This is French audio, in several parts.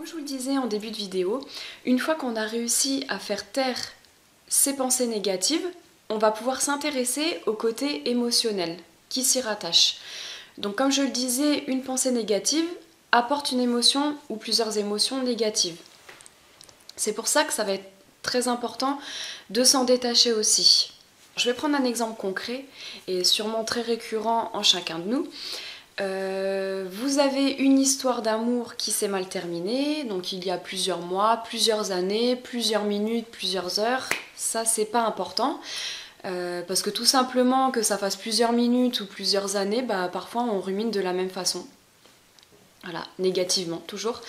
Comme je vous le disais en début de vidéo, une fois qu'on a réussi à faire taire ces pensées négatives, on va pouvoir s'intéresser au côté émotionnel qui s'y rattache. Donc comme je le disais, une pensée négative apporte une émotion ou plusieurs émotions négatives. C'est pour ça que ça va être très important de s'en détacher aussi. Je vais prendre un exemple concret et sûrement très récurrent en chacun de nous. Vous avez une histoire d'amour qui s'est mal terminée, donc il y a plusieurs mois, plusieurs années, plusieurs minutes, plusieurs heures. Ça, c'est pas important. Parce que tout simplement que ça fasse plusieurs minutes ou plusieurs années, parfois on rumine de la même façon. Voilà, négativement, toujours.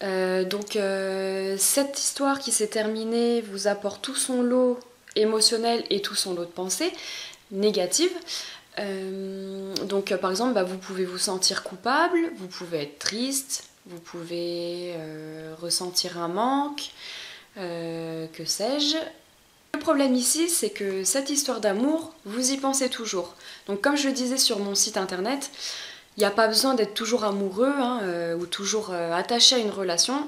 Donc cette histoire qui s'est terminée vous apporte tout son lot émotionnel et tout son lot de pensées négatives. Donc par exemple, vous pouvez vous sentir coupable, vous pouvez être triste, vous pouvez ressentir un manque, que sais-je. Le problème ici, c'est que cette histoire d'amour, vous y pensez toujours. Donc comme je le disais sur mon site internet, il n'y a pas besoin d'être toujours amoureux ou toujours attaché à une relation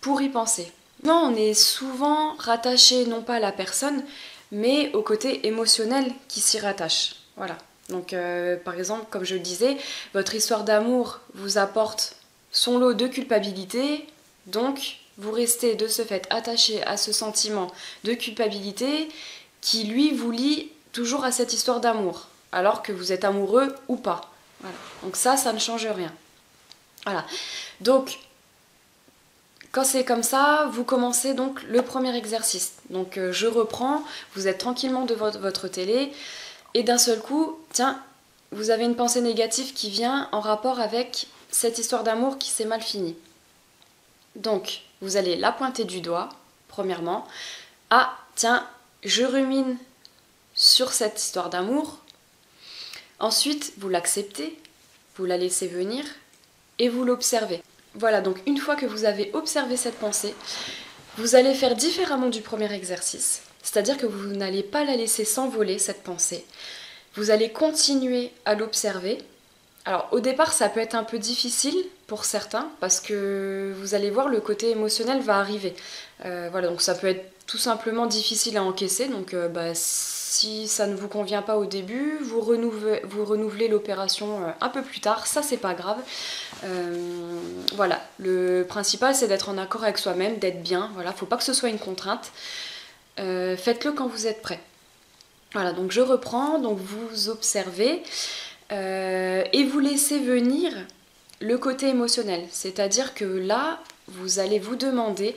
pour y penser. Non, on est souvent rattaché non pas à la personne, mais au côté émotionnel qui s'y rattache. Voilà. Donc par exemple, comme je le disais, votre histoire d'amour vous apporte son lot de culpabilité, donc vous restez de ce fait attaché à ce sentiment de culpabilité qui lui vous lie toujours à cette histoire d'amour, alors que vous êtes amoureux ou pas. Voilà. Donc ça ne change rien. Voilà. Donc, quand c'est comme ça, vous commencez donc le premier exercice. Donc je reprends, vous êtes tranquillement devant votre télé, et d'un seul coup, tiens, vous avez une pensée négative qui vient en rapport avec cette histoire d'amour qui s'est mal finie. Donc, vous allez la pointer du doigt, premièrement. Ah, tiens, je rumine sur cette histoire d'amour. Ensuite, vous l'acceptez, vous la laissez venir et vous l'observez. Voilà, donc une fois que vous avez observé cette pensée, vous allez faire différemment du premier exercice. C'est-à-dire que vous n'allez pas la laisser s'envoler, cette pensée. Vous allez continuer à l'observer. Alors au départ, ça peut être un peu difficile pour certains, parce que vous allez voir, le côté émotionnel va arriver. Voilà, donc ça peut être tout simplement difficile à encaisser. Donc si ça ne vous convient pas au début, vous renouvelez l'opération un peu plus tard, ça c'est pas grave. Voilà, le principal c'est d'être en accord avec soi-même, d'être bien, voilà, faut pas que ce soit une contrainte. Faites-le quand vous êtes prêt. Voilà, donc je reprends, donc vous observez et vous laissez venir le côté émotionnel. C'est-à-dire que là, vous allez vous demander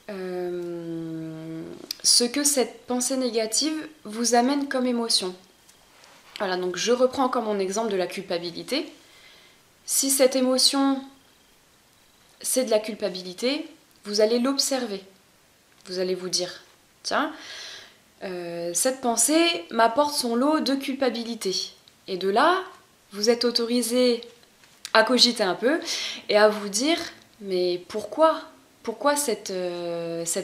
ce que cette pensée négative vous amène comme émotion. Voilà, donc je reprends comme mon exemple de la culpabilité. Si cette émotion, c'est de la culpabilité, vous allez l'observer. Vous allez vous dire, tiens, cette pensée m'apporte son lot de culpabilité. Et de là, vous êtes autorisé à cogiter un peu et à vous dire, mais pourquoi cette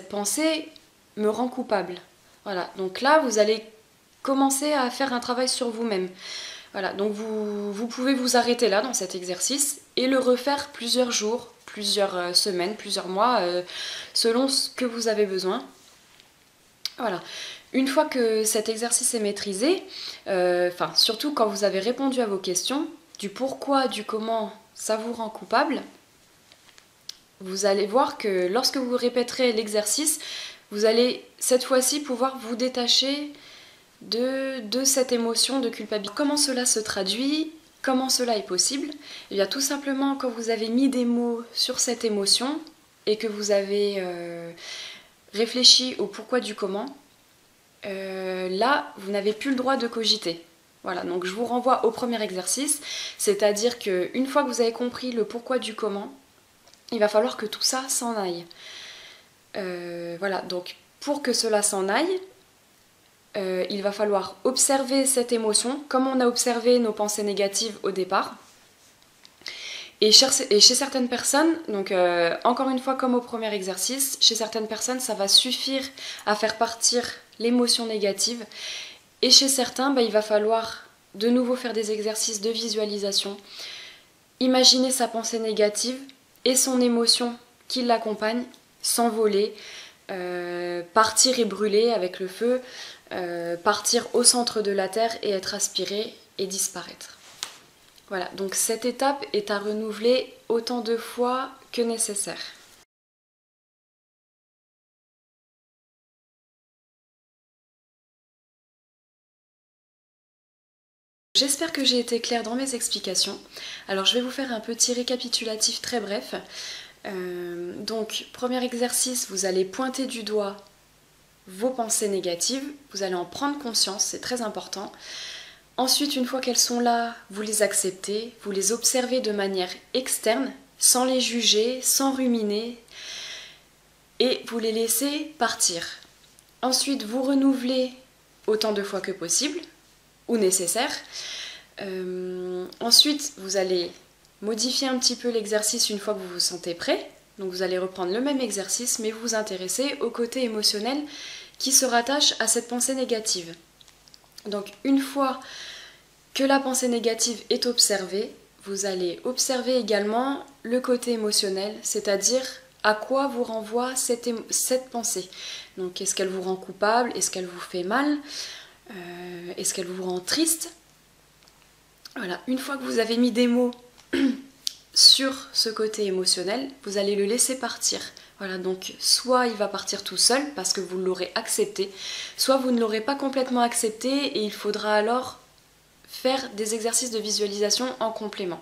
pensée me rend coupable? Voilà, donc là, vous allez commencer à faire un travail sur vous-même. Voilà, donc vous pouvez vous arrêter là dans cet exercice et le refaire plusieurs jours, plusieurs semaines, plusieurs mois, selon ce que vous avez besoin. Voilà. Une fois que cet exercice est maîtrisé, surtout quand vous avez répondu à vos questions, du pourquoi, du comment ça vous rend coupable, vous allez voir que lorsque vous répéterez l'exercice, vous allez cette fois-ci pouvoir vous détacher de cette émotion de culpabilité. Comment cela se traduit? Comment cela est possible? Eh bien, tout simplement, quand vous avez mis des mots sur cette émotion et que vous avez réfléchi au pourquoi du comment, là, vous n'avez plus le droit de cogiter. Voilà, donc je vous renvoie au premier exercice, c'est-à-dire qu'une fois que vous avez compris le pourquoi du comment, il va falloir que tout ça s'en aille. Voilà, donc pour que cela s'en aille, il va falloir observer cette émotion, comme on a observé nos pensées négatives au départ. Et chez certaines personnes, donc encore une fois comme au premier exercice, chez certaines personnes ça va suffire à faire partir l'émotion négative. Et chez certains, il va falloir de nouveau faire des exercices de visualisation, imaginer sa pensée négative et son émotion qui l'accompagne s'envoler, partir et brûler avec le feu, partir au centre de la Terre et être aspiré et disparaître. Voilà, donc cette étape est à renouveler autant de fois que nécessaire. J'espère que j'ai été claire dans mes explications. Alors je vais vous faire un petit récapitulatif très bref. Donc premier exercice, vous allez pointer du doigt vos pensées négatives, vous allez en prendre conscience, c'est très important. Ensuite, une fois qu'elles sont là, vous les acceptez, vous les observez de manière externe, sans les juger, sans ruminer, et vous les laissez partir. Ensuite, vous renouvelez autant de fois que possible, ou nécessaire. Ensuite, vous allez modifier un petit peu l'exercice une fois que vous vous sentez prêt. Donc vous allez reprendre le même exercice, mais vous vous intéressez au côté émotionnel qui se rattache à cette pensée négative. Donc une fois que la pensée négative est observée, vous allez observer également le côté émotionnel, c'est-à-dire à quoi vous renvoie cette pensée. Donc est-ce qu'elle vous rend coupable? Est-ce qu'elle vous fait mal? Est-ce qu'elle vous rend triste? Voilà, une fois que vous avez mis des mots sur ce côté émotionnel, vous allez le laisser partir. Voilà, donc soit il va partir tout seul parce que vous l'aurez accepté, soit vous ne l'aurez pas complètement accepté et il faudra alors faire des exercices de visualisation en complément.